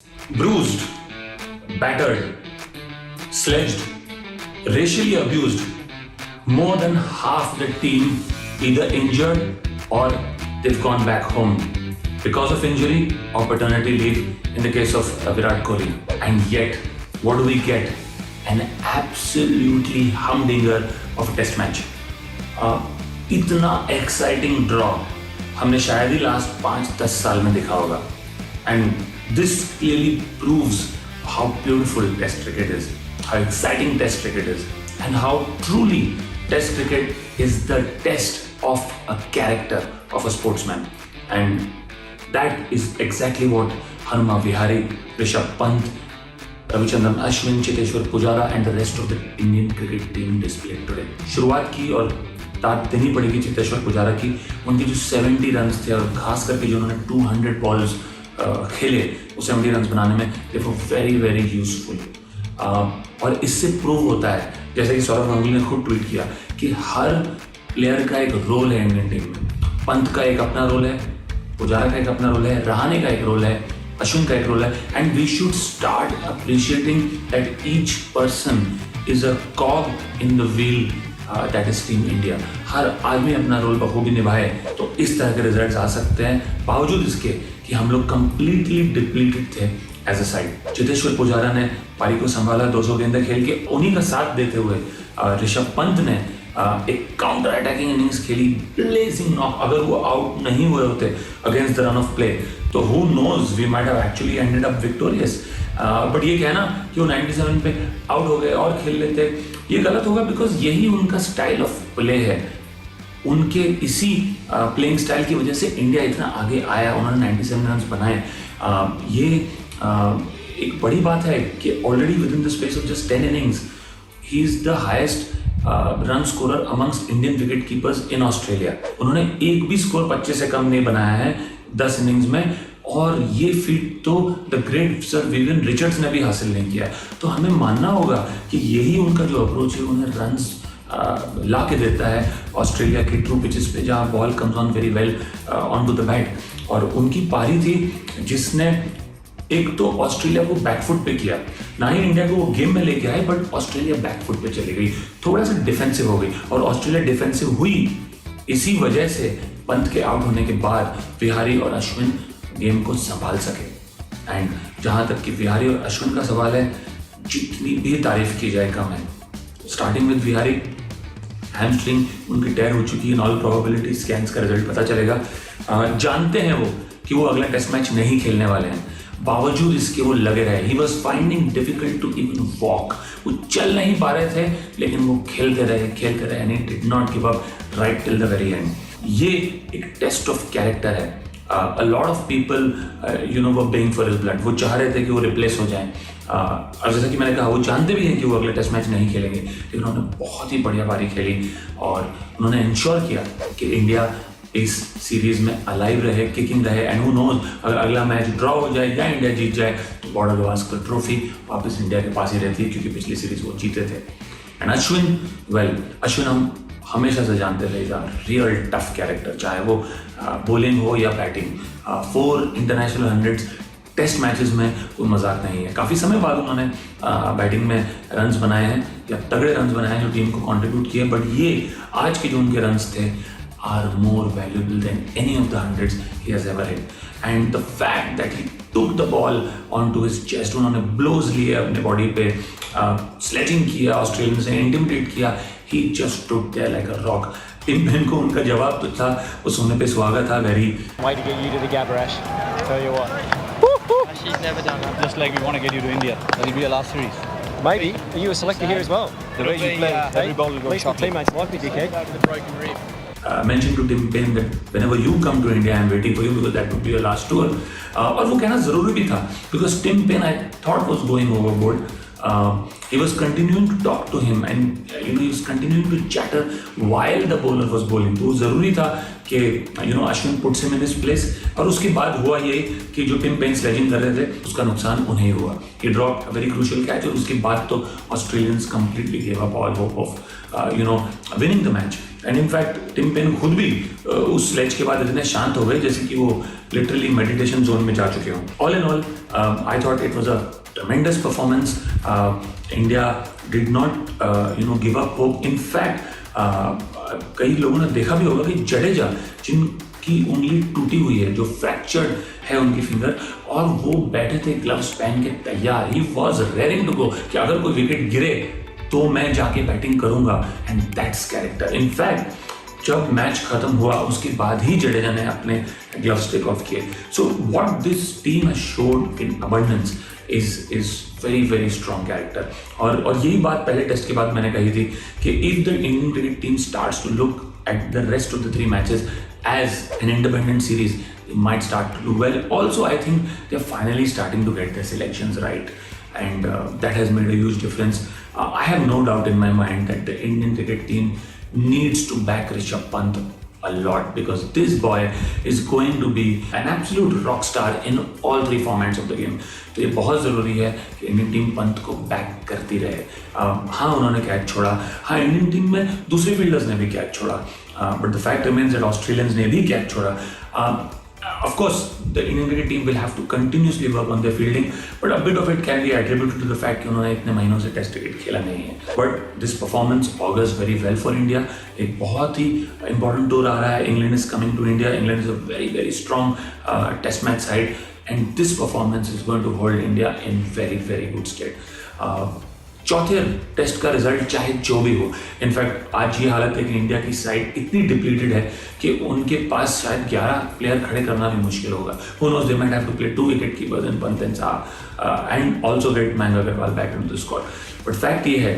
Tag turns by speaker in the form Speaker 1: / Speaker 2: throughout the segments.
Speaker 1: bruised, battered, sledged, racially abused. More than half the team either injured or they've gone back home because of injury or paternity leave in the case of Virat Kohli. And yet, what do we get? An absolutely humdinger of a test match. इतना exciting draw हमने शायद ही last 5-10 साल में देखा होगा. And this clearly proves how beautiful test cricket is, how exciting test cricket is, and how truly test cricket is the test of a character of a sportsman. And that is exactly what Hanuma Vihari, Rishabh Pant, Ravichandran Ashwin, Cheteshwar Pujara and the rest of the Indian cricket team displayed today. शुरुआत की और दाद देनी पड़ेगी चेतेश्वर पुजारा की. उनके जो 70 run थे और खास करके जो उन्होंने 200 बॉल्स खेले वो 70 रन बनाने में दे वर वेरी वेरी यूजफुल. और इससे प्रूव होता है, जैसे कि सौरव गांगुली ने खुद ट्वीट किया, कि हर प्लेयर का एक रोल है इंडियन टीम में. पंत का एक अपना रोल है, पुजारा का एक अपना रोल है, रहाणे का एक रोल है, अश्विन का एक रोल है. And we should start appreciating that each person is a cog in the wheel that is team India. हर आदमी अपना रोल बखूबी निभाए तो इस तरह के रिजल्ट्स आ सकते हैं, बावजूद इसके कि हम लोग कंप्लीटली डिप्लीटेड थे as a side. Cheteshwar Pujara ने पारी को संभाला, 200 गेंदें खेल के उन्हीं का साथ देते हुए ऋषभ पंत ने एक काउंटर अटैकिंग इनिंग्स खेली, ब्लेजिंग नॉक. अगर वो आउट नहीं हुए होते against the run of play तो who knows we might have actually ended up victorious. But ये कहना कि वो 97 पे आउट हो गए और खेल लेते, ये गलत होगा, बिकॉज यही उनका स्टाइल ऑफ प्ले है. उनके इसी प्लेइंग स्टाइल की वजह से इंडिया इतना आगे आया, उन्होंने 97 रन बनाए. ये एक बड़ी बात है कि already with in the space of just 10 innings he is the highest run scorer amongst Indian wicket keepers in Australia. उन्होंने एक भी स्कोर 25 से कम नहीं बनाया है 10 इनिंग्स में, और ये फीट तो the great sir Vivian Richards ने भी हासिल नहीं किया. तो हमें मानना होगा कि यही उनका जो अप्रोच है उन्हें रन्स ला के देता है ऑस्ट्रेलिया के ट्रू पिचेस पे, जहाँ ball comes on very well on to the bat. और उनकी पारी थी जिसने एक तो ऑस्ट्रेलिया को बैकफुट पे किया, ना ही इंडिया को वो गेम में लेके आए, बट ऑस्ट्रेलिया बैकफुट पे चली गई, थोड़ा सा डिफेंसिव हो गई. और ऑस्ट्रेलिया डिफेंसिव हुई इसी वजह से पंत के आउट होने के बाद विहारी और अश्विन गेम को संभाल सके. एंड जहां तक कि विहारी और अश्विन का सवाल है, जितनी भी तारीफ की जाए कम है. स्टार्टिंग विद विहारी, हैमस्ट्रिंग उनकी टेयर हो चुकी है, इन ऑल प्रोबेबिलिटी स्कैन्स का रिजल्ट पता चलेगा. जानते हैं वो कि वो अगला टेस्ट मैच नहीं खेलने वाले हैं, बावजूद इसके वो लगे रहे. He was finding difficult to even walk. वो चल नहीं पा रहे थे, लेकिन वो खेलते रहे and he did not give up right till the very and. ये एक टेस्ट ऑफ कैरेक्टर है. A lot of people, were paying for his blood. वो चाह रहे थे कि वो रिप्लेस हो जाएं. और जैसा कि मैंने कहा, वो जानते भी हैं कि वो अगले टेस्ट मैच नहीं खेलेंगे, लेकिन उन्होंने बहुत ही बढ़िया पारी खेली और उन्होंने इंश्योर किया कि इंडिया इस सीरीज में अलाइव रहे, किकिंग रहे. एंड हु नोज, अगर अगला मैच ड्रॉ हो जाए या इंडिया जीत जाए तो बॉर्डर गवास्कर ट्रॉफी वापस इंडिया के पास ही रहती है, क्योंकि पिछली सीरीज वो जीते थे. एंड अश्विन हम हमेशा से जानते थे रियल टफ कैरेक्टर, चाहे वो बॉलिंग हो या batting. 4 international 100s test matches में कोई मजाक नहीं है. काफ़ी समय बाद उन्होंने बैटिंग में रन्स बनाए हैं, या तगड़े रन्स बनाए हैं जो टीम को कंट्रीब्यूट किए. बट ये आज के जो उनके रन्स थे are more valuable than any of the 100s he has ever hit. And the fact that he took the ball on to his chest, उन्होंने ब्लोज लिए अपने बॉडी पे, स्लेजिंग किया, ऑस्ट्रेलियन से इंटिमिडेट किया. He just stood there like a rock. Tim Paine को उनका जवाब तो था, वो सोने पे सुहागा था. Very
Speaker 2: way to get you to the Gabba, Ash. Tell you what.
Speaker 3: She's never done that.
Speaker 2: Just like we want to get you to India. That'll be your last series.
Speaker 4: Maybe. Are you a selector here as well?
Speaker 2: The way you play, every ball will go
Speaker 4: At least the
Speaker 2: chocolate.
Speaker 4: teammates like me, dickhead.
Speaker 3: The broken rib.
Speaker 1: mentioned to Tim Payne that whenever you come to India, I'm waiting for you because that would be your last tour. और वो कहना ज़रूरी भी था, because Tim Payne I thought was going overboard. He was continuing to talk to him and he was continuing to chatter while the bowler was bowling. तो ज़रूरी था कि Ashwin puts him in his place. और उसके बाद हुआ ये कि जो टिम पेन स्लेजिंग कर रहे थे उसका नुकसान उन्हें हुआ. He dropped a very crucial catch और उसके बाद तो Australians completely gave up all hope of winning the match. And in fact Tim Paine खुद भी उस स्लेज के बाद इतने शांत हो गए जैसे कि वो लिटरली मेडिटेशन जोन में जा चुके हों. All in all I thought it was a ट्रेमेंडस performance. India did not give up hope. In fact कई लोगों ने देखा भी होगा कि जडेजा जिनकी उंगली टूटी हुई है, जो फ्रैक्चर्ड है उनकी फिंगर, और वो बैठे थे ग्लव्स पहन के तैयार. He was raring to go कि अगर कोई विकेट गिरे तो मैं जाके बैटिंग करूंगा. And that's character. इनफैक्ट जब मैच खत्म हुआ उसके बाद ही जडेजा ने अपने ग्लव्स टेक ऑफ किए. So what this team has showed in abundance is very very strong character. और यही बात पहले टेस्ट के बाद मैंने कही थी कि if the Indian cricket team starts to look at the rest of the 3 matches as an independent series, they might start to do well. Also, I think they're finally starting to get their selections right, and that has made a huge difference. I have no doubt in my mind that the Indian cricket team needs to back Rishabh Pant a lot, because this boy is going to be an absolute rock star in all 3 formats of the game. तो ये बहुत ज़रूरी है कि Indian team Pant को back करती रहे. हाँ, उन्होंने कैच छोड़ा. हाँ, इंडियन टीम में दूसरे फील्डर्स ने भी कैच छोड़ा, but the fact remains that Australians ने भी कैच छोड़ा. Of course, the Indian cricket team will have to continuously work on their fielding, but a bit of it can be attributed to the fact कि उन्होंने इतने महीनों से test cricket खेला नहीं है. But this performance augurs very well for India. एक बहुत ही important tour आ रहा है. England is coming to India. England is a very very strong test match side, and this performance is going to hold India in very very good state. चौथे test का result चाहे जो भी हो, in fact आज ये हालत है कि इंडिया की साइड इतनी डिप्लीटेड है कि उनके पास शायद 11 प्लेयर खड़े करना भी मुश्किल होगा. Who knows, they might have to play 2 wicket keepers in Pant and Saha and also get Mayank Agarwal back into the squad. But fact ये है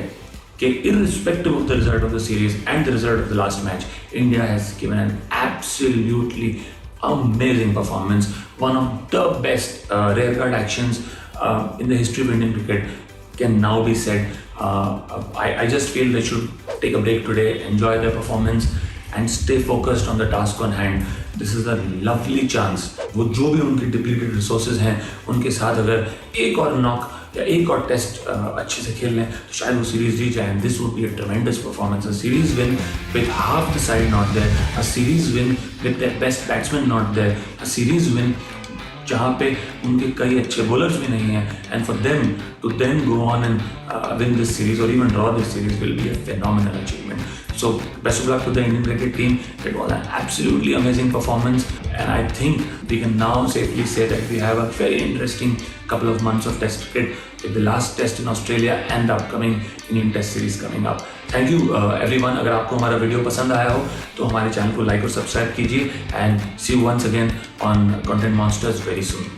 Speaker 1: कि irrespective of the result of the series and the result of the last match, India has given an absolutely amazing performance. One of the best rare card actions in the history of Indian cricket can now be said. I just feel they should take a break today, enjoy their performance and stay focused on the task on hand. This is a lovely chance. वो जो भी उनके depleted resources हैं उनके साथ अगर एक और नॉक या एक और टेस्ट अच्छे से खेल लें तो शायद वो सीरीज जीत जाए. And this would be a tremendous performance. A series win with half the side not there, a series win with their best batsman not there, a series win जहाँ पे उनके कई अच्छे bowlers भी नहीं हैं, and for them to then go on and win this series or even draw this series will be a phenomenal achievement. So best of luck to the Indian cricket team. It was an absolutely amazing performance, and I think we can now safely say that we have a very interesting couple of months of test cricket with the last test in Australia and the upcoming Indian test series coming up. Thank you everyone. अगर आपको हमारा video पसंद आया हो तो हमारे channel को like और सब्सक्राइब कीजिए, and see you once again on Content Monsters very soon.